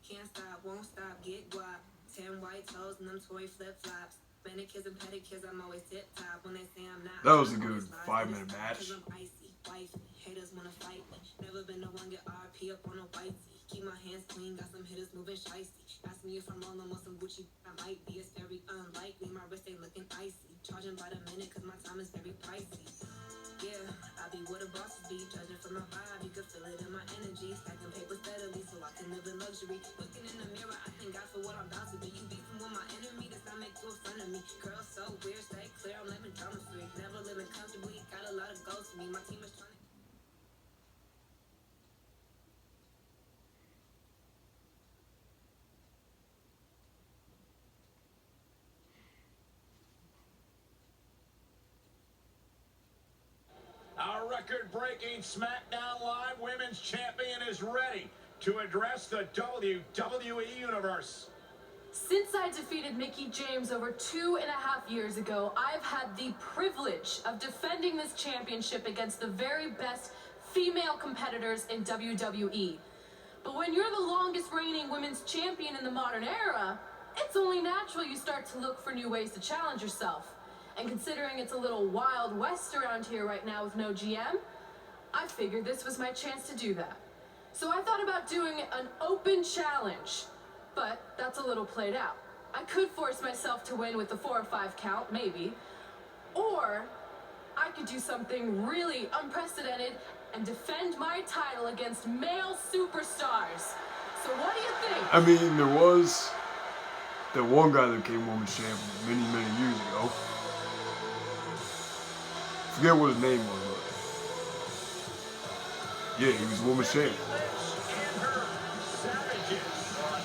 Can't stop, won't stop, get guap. 10 white toes and them toy flip-flops. Manicures and pedicures, I'm always tip-top. When they say I'm not, that was a good 5-minute match. I'm icy, wifey. Haters wanna fight me. Never been the one get RP up on a white tee. Keep my hands clean, got some hitters moving shiesty. Ask me if I'm rolling on some Gucci, I might be. It's very unlikely, my wrist ain't looking icy. Charging by the minute, cause my time is very pricey. Yeah, I be where the bosses be. Judging from my vibe, you can feel it in my energy. Stacking paper steadily so I can live in luxury. Looking in the mirror, I thank God for what I'm about to be. You beefing with my enemy, does not make you a friend of me. Girl, so weird, stay clear, I'm living drama free. Never living comfortably, got a lot of goals for me. My team is trying to... Our record-breaking SmackDown Live Women's Champion is ready to address the WWE Universe. Since I defeated Mickie James over 2.5 years ago, I've had the privilege of defending this championship against the very best female competitors in WWE. But when you're the longest reigning women's champion in the modern era, it's only natural you start to look for new ways to challenge yourself. And considering it's a little Wild West around here right now with no GM, I figured this was my chance to do that. So I thought about doing an open challenge, but that's a little played out. I could force myself to win with the 4 or 5 count, maybe. Or I could do something really unprecedented and defend my title against male superstars. So what do you think? I mean, there was that one guy that became women's champion many years ago. Forget what his name was, but yeah, he was women's champion. Becky Lynch and her savages.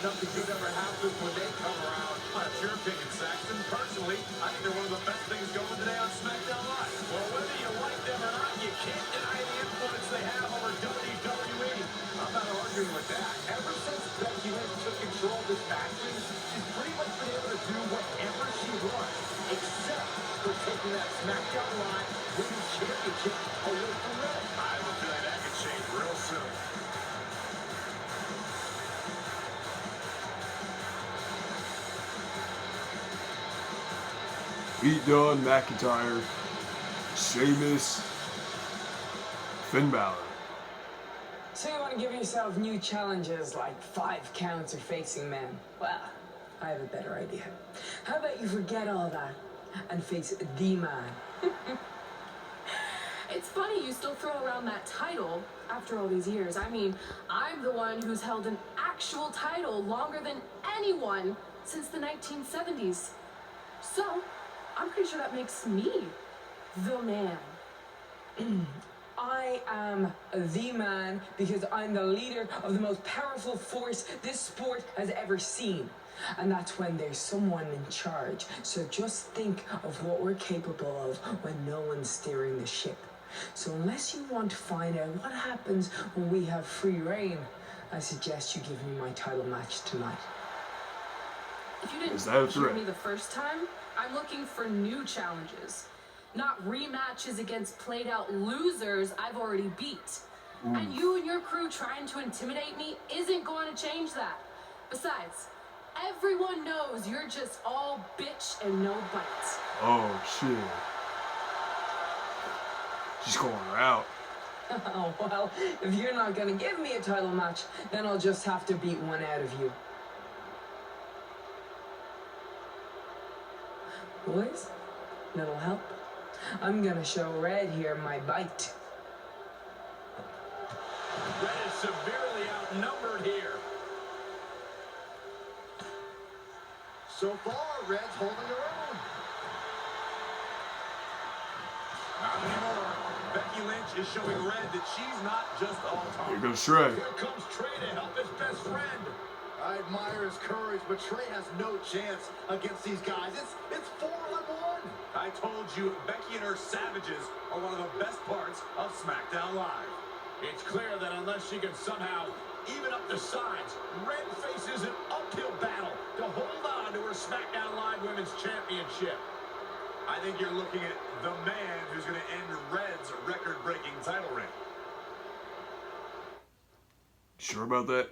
Nothing good ever happens when they come around. That's your opinion, Saxton. Personally, I think they're one of the best things going today on SmackDown Live. Well, whether you like them or not, you can't deny the influence they have over WWE. I'm not arguing with that. Ever since Becky Lynch took control of this faction, she's pretty much been able to do whatever she wants, except for taking that SmackDown Live Women's Championship away from Red. I have a feeling that could change real soon. Pete Dunne, McIntyre, Sheamus, Finn Balor. So you want to give yourself new challenges like 5 counts or facing men? Well, I have a better idea. How about you forget all that and face the man? It's funny you still throw around that title after all these years. I mean, I'm the one who's held an actual title longer than anyone since the 1970s. So, I'm pretty sure that makes me the man. I am the man because I'm the leader of the most powerful force this sport has ever seen. And that's when there's someone in charge. So just think of what we're capable of when no one's steering the ship. So unless you want to find out what happens when we have free reign, I suggest you give me my title match tonight. If you didn't hear me the first time, I'm looking for new challenges. Not rematches against played-out losers I've already beat. And you and your crew trying to intimidate me isn't going to change that. Besides, everyone knows you're just all bitch and no bite. Oh, shit. She's calling her out. Oh, well, if you're not going to give me a title match, then I'll just have to beat one out of you. Boys, that'll help. I'm gonna show Red here my bite. Red is severely outnumbered here. So far, Red's holding her own. Not anymore. Becky Lynch is showing Red that she's not just all talk. Here goes Trey. Here comes Trey to help his best friend. I admire his courage, but Trey has no chance against these guys. It's 4-on-1. I told you, Becky and her savages are one of the best parts of SmackDown Live. It's clear that unless she can somehow even up the sides, Red faces an uphill battle to hold on to her SmackDown Live Women's Championship. I think you're looking at the man who's going to end Red's record-breaking title reign. Sure about that?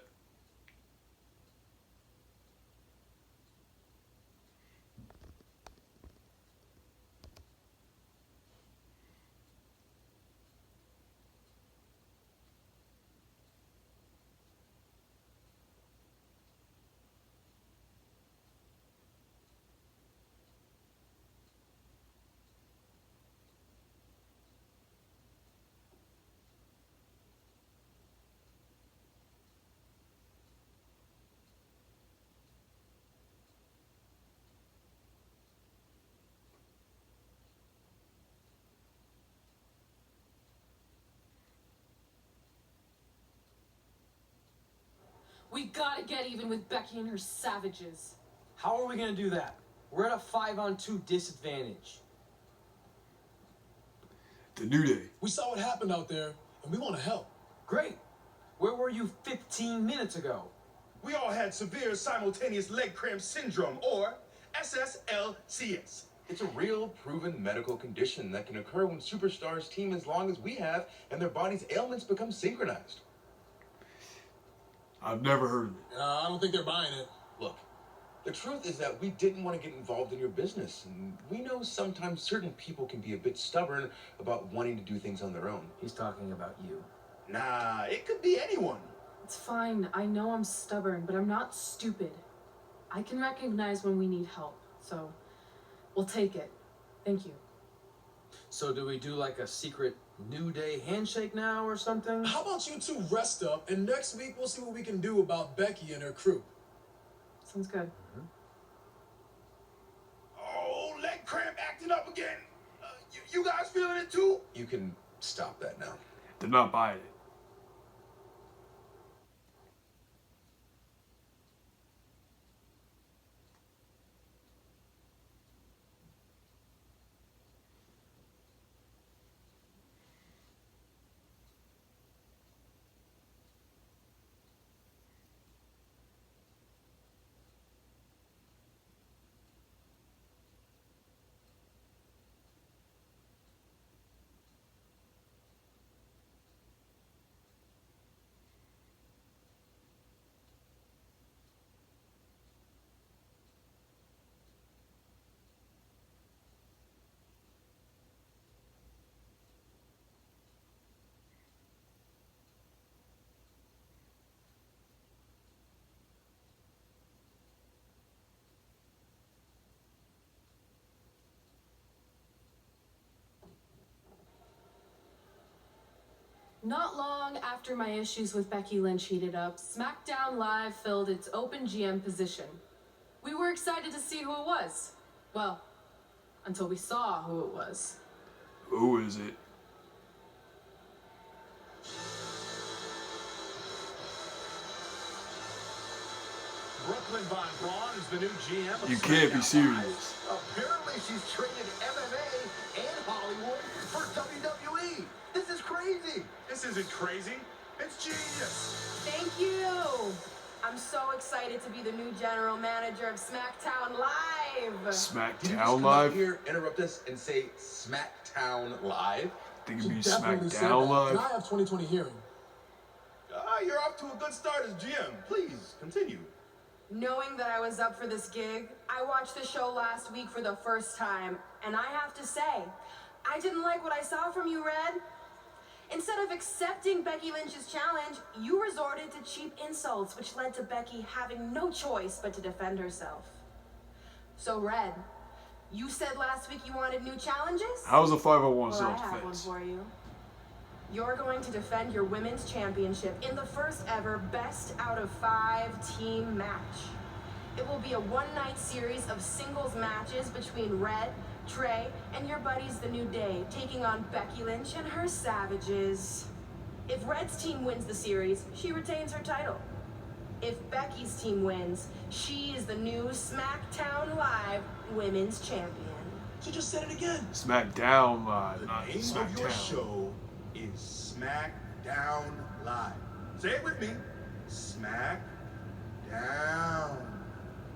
We gotta get even with Becky and her savages. How are we gonna do that? We're at a 5-on-2 disadvantage. The New Day. We saw what happened out there, and we want to help. Great. Where were you 15 minutes ago? We all had severe simultaneous leg cramp syndrome, or SSLCS. It's a real, proven medical condition that can occur when superstars team as long as we have and their body's ailments become synchronized. I've never heard of it. I don't think they're buying it. Look, the truth is that we didn't want to get involved in your business, and we know sometimes certain people can be a bit stubborn about wanting to do things on their own. He's talking about you. Nah, it could be anyone. It's fine. I know I'm stubborn, but I'm not stupid. I can recognize when we need help, so we'll take it. Thank you. So do we do like a secret New Day handshake now or something? How about you two rest up, and next week we'll see what we can do about Becky and her crew. Sounds good. Oh, leg cramp acting up again. You guys feeling it too? You can stop that now. They're not buying it. Not long after my issues with Becky Lynch heated up, SmackDown Live filled its open GM position. We were excited to see who it was. Well, until we saw who it was. Who is it? Brooklyn Von Braun is the new GM of You can't be SmackDown serious. Apparently she's traded MMA and Hollywood for WWE. This is crazy. This isn't crazy. It's genius. Thank you. I'm so excited to be the new general manager of SmackDown Live. Did you just SmackDown come Live? up here, interrupt us, and say SmackDown Live? Think it'd She be definitely said SmackDown that. Live? And I have 2020 hearing. You're off to a good start as GM. Please, continue. Knowing that I was up for this gig, I watched the show last week for the first time, and I have to say, I didn't like what I saw from you, Red. Instead of accepting Becky Lynch's challenge, you resorted to cheap insults, which led to Becky having no choice but to defend herself. So, Red, you said last week you wanted new challenges? How's a 501 Well, I have one self-defense? for you. You're going to defend your women's championship in the first ever best out of 5 team match. It will be a one-night series of singles matches between Red, Trey, and your buddies the New Day, taking on Becky Lynch and her savages. If Red's team wins the series, she retains her title. If Becky's team wins, she is the new SmackDown Live Women's Champion. She just said it again. SmackDown Live, The not name of your SmackDown. show is SmackDown Live. Say it with me. SmackDown.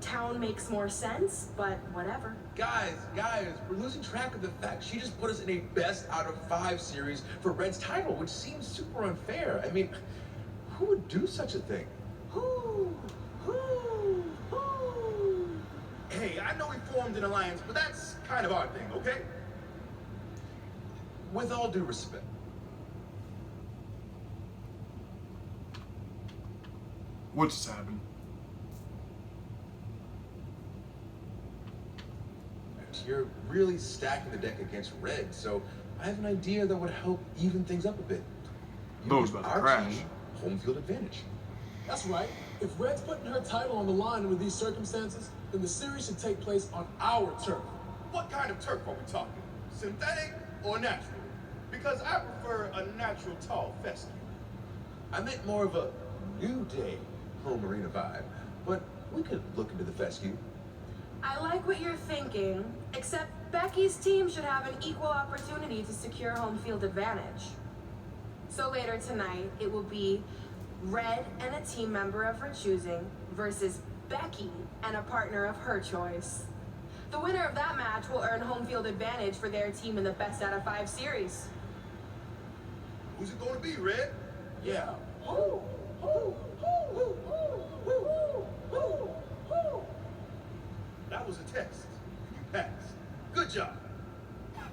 Town makes more sense, but whatever. Guys, we're losing track of the fact she just put us in a best out of 5 series for Red's title, which seems super unfair. I mean, who would do such a thing? Who? Hey, I know we formed an alliance, but that's kind of our thing, okay? With all due respect, What just happened? you're really stacking the deck against Red, so I have an idea that would help even things up a bit. You Those give about to our crash. team home field advantage. That's right. If Red's putting her title on the line under these circumstances, then the series should take place on our turf. What kind of turf are we talking? Synthetic or natural? Because I prefer a natural tall fescue. I meant more of a New Day home arena vibe, but we could look into the fescue. I like what you're thinking, except Becky's team should have an equal opportunity to secure home field advantage. So later tonight, it will be Red and a team member of her choosing versus Becky and a partner of her choice. The winner of that match will earn home field advantage for their team in the best out of 5 series. Who's it going to be, Red? Yeah. That was a test. You passed. Good job.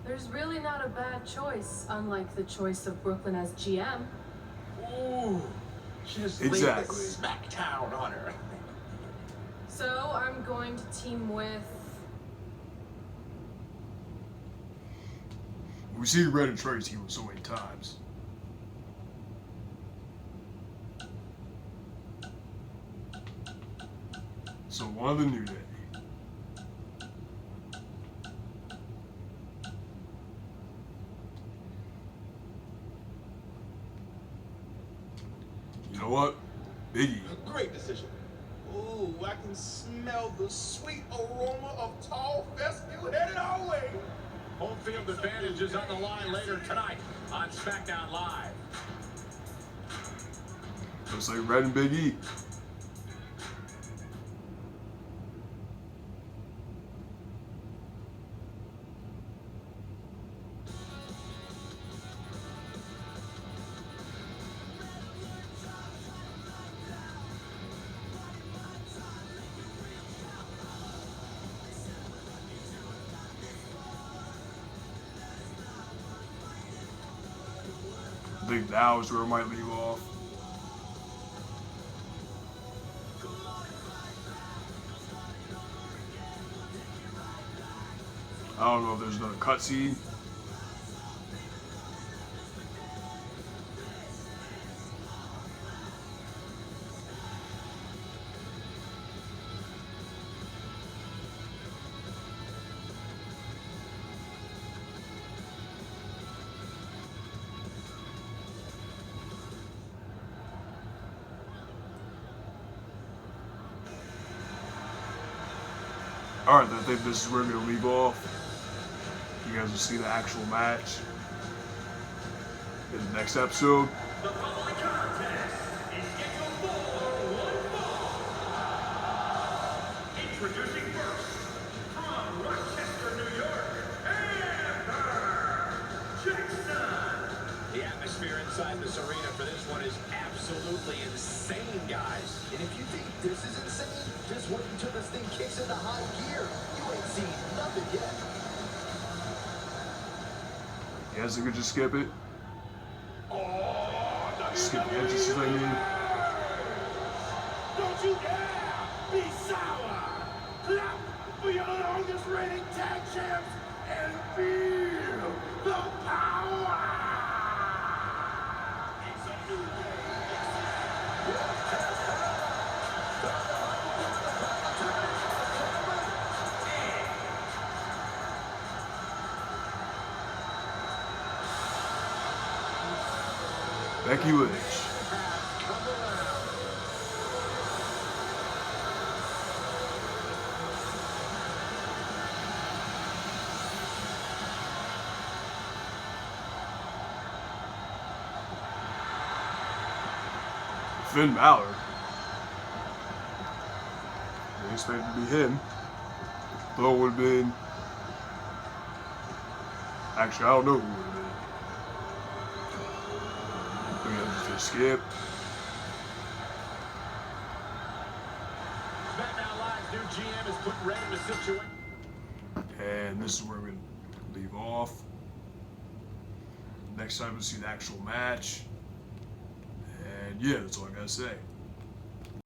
There's really not a bad choice, unlike the choice of Brooklyn as GM. Ooh, she just Exactly. laid the smackdown on her. So I'm going to team with... We see Red and Trey's heel so many times. So one of the New Day. You know what? Biggie. Great decision. Ooh, I can smell the sweet aroma of tall fescue headed our way. Home field advantage is on the line later tonight on SmackDown Live. Looks like Red and Big E. I think now is where it might leave off. I don't know if there's another cutscene. Alright, I think this is where we're gonna leave off. You guys will see the actual match in the next episode. The following contest is scheduled for one fall. Introducing first, from Rochester, New York, Amber Jackson. The atmosphere inside this arena for this one is absolutely insane, guys. And if you think this is insane, just wait until this thing kicks into high gear. You ain't seen nothing yet. You guys think I could just skip it? Oh, Skip the entrances, I mean. don't you dare be sour. Clap for your longest reigning tag champs and feel the power. It's a new day. Becky Lynch. Finn Balor. Didn't expect it to be him. Thought it would have been. Actually, I don't know who it would have been. We're gonna just skip. SmackDown Live's new GM is putting Red in a situation. And this is where we're gonna leave off. Next time we'll see the actual match. And yeah, that's all I gotta say.